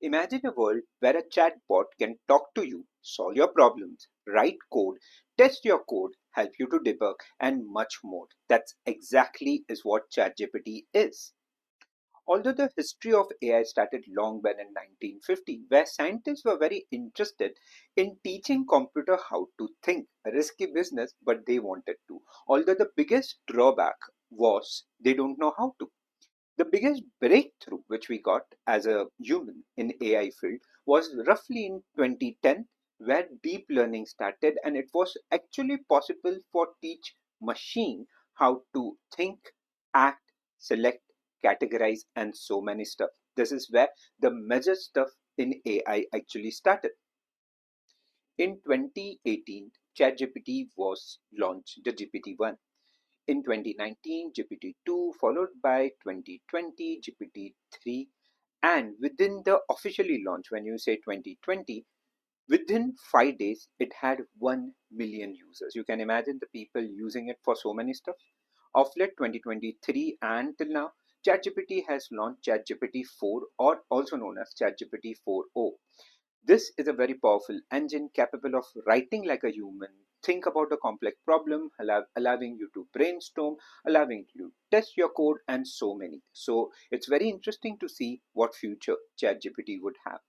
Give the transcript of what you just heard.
Imagine a world where a chatbot can talk to you, solve your problems, write code, test your code, help you to debug, and much more. That's exactly is what ChatGPT is. Although the history of AI started long back in 1950, where scientists were very interested in teaching computer how to think, a risky business, but they wanted to. Although the biggest drawback was they don't know how to. The biggest breakthrough which we got as a human in AI field was roughly in 2010, where deep learning started, and it was actually possible for teach machine how to think, act, select, categorize, and so many stuff. This is where the major stuff in AI actually started. In 2018, ChatGPT was launched, the GPT-1. In 2019, GPT-2, followed by 2020, GPT-3, and within the officially launch, when you say 2020, within 5 days, it had 1 million users. You can imagine the people using it for so many stuff. Of late 2023 and till now, ChatGPT has launched ChatGPT 4, or also known as ChatGPT 4o. This is a very powerful engine capable of writing like a human, think about a complex problem, allowing you to brainstorm, allowing you to test your code, and so many. So it's very interesting to see what future ChatGPT would have.